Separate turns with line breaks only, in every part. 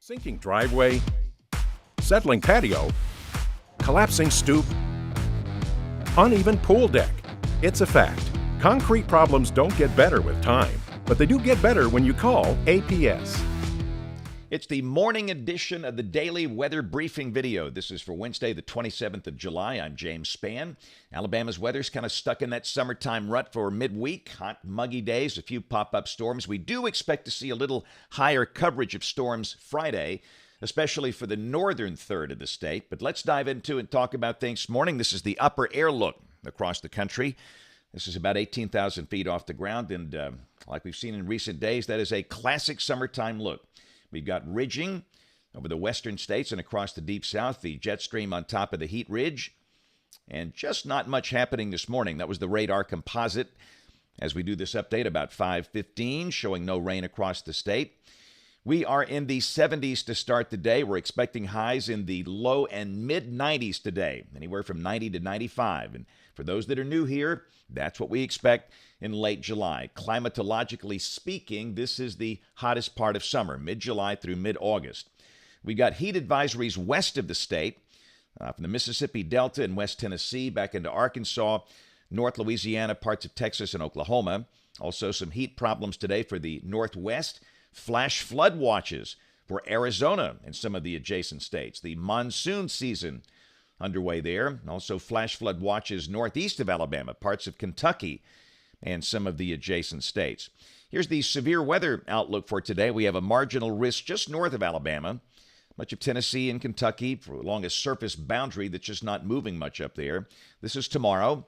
Sinking driveway, settling patio, collapsing stoop, uneven pool deck. It's a fact. Concrete problems don't get better with time, but they do get better when you call APS.
It's the morning edition of the Daily Weather Briefing video. This is for Wednesday, the 27th of July. I'm James Spann. Alabama's weather's kind of stuck in that summertime rut for midweek. Hot, muggy days, a few pop-up storms. We do expect to see a little higher coverage of storms Friday, especially for the northern third of the state. But let's dive into and talk about things this morning. This is the upper air look across the country. This is about 18,000 feet off the ground, and like we've seen in recent days, that is a classic summertime look. We've got ridging over the western states and across the deep south, the jet stream on top of the heat ridge, and just not much happening this morning. That was the radar composite as we do this update about 5:15, showing no rain across the state. We are in the 70s to start the day. We're expecting highs in the low and mid-90s today, anywhere from 90 to 95. And for those that are new here, that's what we expect in late July. Climatologically speaking, this is the hottest part of summer, mid-July through mid-August. We got heat advisories west of the state, from the Mississippi Delta and West Tennessee back into Arkansas, North Louisiana, parts of Texas and Oklahoma. Also some heat problems today for the Northwest. Flash flood watches for Arizona and some of the adjacent states. The monsoon season underway there. Also flash flood watches northeast of Alabama, parts of Kentucky, and some of the adjacent states. Here's the severe weather outlook for today. We have a marginal risk just north of Alabama, much of Tennessee and Kentucky, along a surface boundary that's just not moving much up there. This is tomorrow.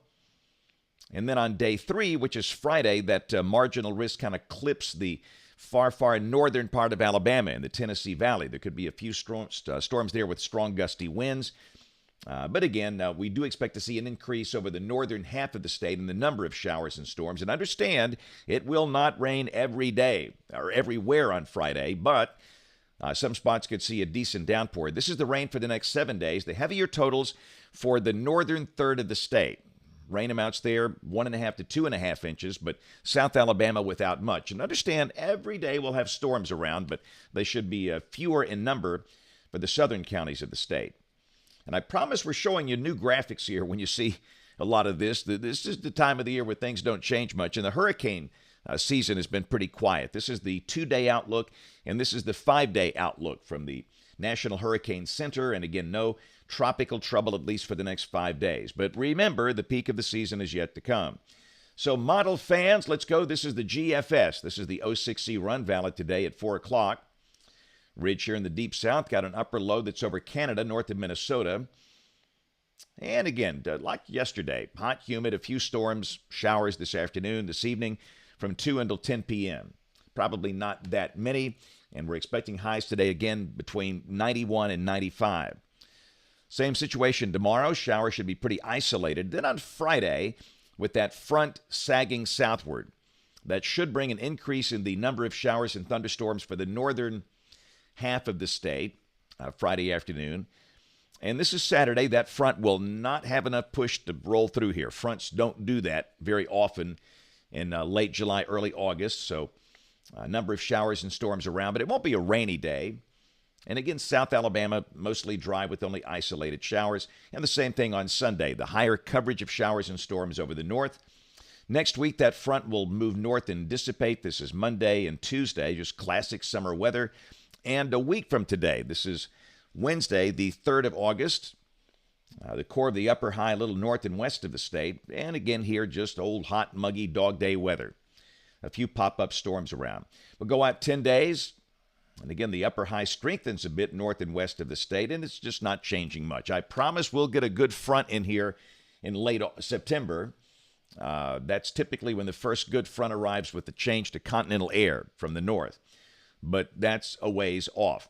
And then on day 3, which is Friday, that marginal risk kind of clips the far northern part of Alabama in the Tennessee Valley. There could be a few storms there with strong gusty winds. But again, we do expect to see an increase over the northern half of the state in the number of showers and storms. And understand, it will not rain every day or everywhere on Friday, but some spots could see a decent downpour. This is the rain for the next 7 days. The heavier totals for the northern third of the state. Rain amounts there, 1.5 to 2.5 inches, but South Alabama without much. And understand, every day we'll have storms around, but they should be fewer in number for the southern counties of the state. And I promise we're showing you new graphics here when you see a lot of this. This is the time of the year where things don't change much, and the hurricane season has been pretty quiet. This is the 2-day outlook, and this is the 5-day outlook from the National Hurricane Center. And again, no tropical trouble at least for the next 5 days. But remember, the peak of the season is yet to come. So model fans, let's go. This is the GFS. This is the 06C run valid today at 4 o'clock. Ridge here in the deep south, got an upper low that's over Canada, north of Minnesota. And again, like yesterday, hot, humid, a few storms, showers this afternoon, this evening, from 2 until 10 p.m. Probably not that many, and we're expecting highs today again between 91 and 95. Same situation tomorrow. Showers should be pretty isolated. Then on Friday, with that front sagging southward, that should bring an increase in the number of showers and thunderstorms for the northern half of the state Friday afternoon. And this is Saturday. That front will not have enough push to roll through here. Fronts don't do that very often in late July, early August. So a number of showers and storms around, but it won't be a rainy day. And again, South Alabama, mostly dry with only isolated showers. And the same thing on Sunday, the higher coverage of showers and storms over the north. Next week, that front will move north and dissipate. This is Monday and Tuesday, just classic summer weather. And a week from today, this is Wednesday, the 3rd of August, the core of the upper high, a little north and west of the state. And again here, just old, hot, muggy dog day weather. A few pop-up storms around. We'll go out 10 days. And again, the upper high strengthens a bit north and west of the state, and it's just not changing much. I promise we'll get a good front in here in late September. That's typically when the first good front arrives with the change to continental air from the north. But that's a ways off.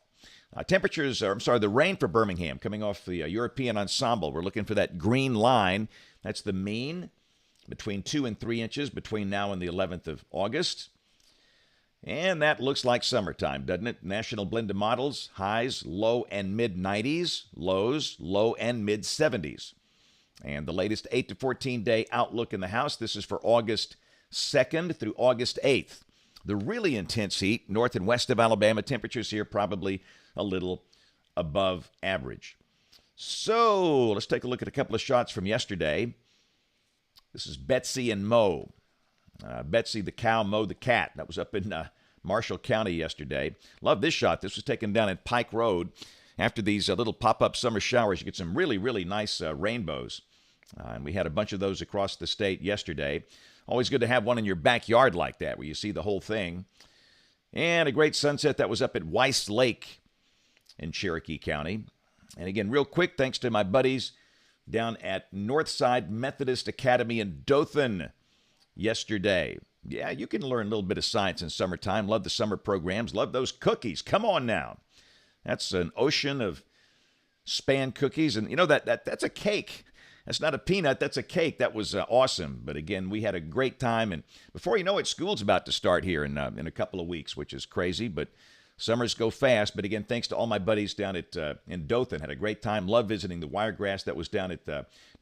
The rain for Birmingham coming off the European ensemble. We're looking for that green line. That's the mean, between 2 and 3 inches between now and the 11th of August. And that looks like summertime, doesn't it? National blend of models, highs, low and mid-90s, lows, low and mid-70s. And the latest 8 to 14-day outlook in the house, this is for August 2nd through August 8th. The really intense heat, north and west of Alabama, temperatures here probably a little above average. So let's take a look at a couple of shots from yesterday. This is Betsy and Mo. Betsy the cow, Mo the cat. That was up in Marshall County yesterday. Love this shot. This was taken down at Pike Road. After these little pop-up summer showers, you get some really, really nice rainbows. And we had a bunch of those across the state yesterday. Always good to have one in your backyard like that where you see the whole thing. And a great sunset that was up at Weiss Lake in Cherokee County. And again, real quick, thanks to my buddies down at Northside Methodist Academy in Dothan yesterday. Yeah, you can learn a little bit of science in summertime. Love the summer programs. Love those cookies. Come on now. That's an ocean of Spann cookies. And you know, that's a cake. That's not a peanut. That's a cake. That was awesome. But again, we had a great time. And before you know it, school's about to start here in a couple of weeks, which is crazy. But summers go fast. But again, thanks to all my buddies down at in Dothan. Had a great time. Love visiting the Wiregrass that was down at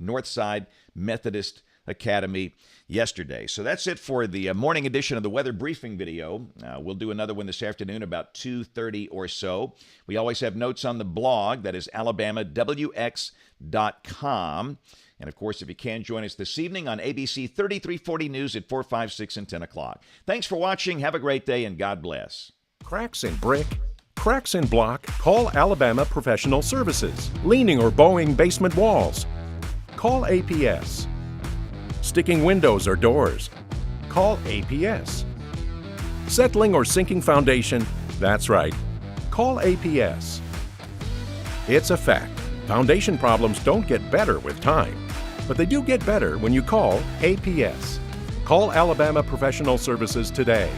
Northside Methodist Academy yesterday. So that's it for the morning edition of the weather briefing video. We'll do another one this afternoon about 2:30 or so. We always have notes on the blog. That is alabamawx.com. And of course, if you can, join us this evening on ABC 3340 News at 4, 5, 6, and 10 o'clock. Thanks for watching. Have a great day, and God bless.
Cracks in brick, cracks in block? Call Alabama Professional Services. Leaning or bowing basement walls? Call APS. Sticking windows or doors? Call APS. Settling or sinking foundation? That's right. Call APS. It's a fact. Foundation problems don't get better with time, but they do get better when you call APS. Call Alabama Professional Services today.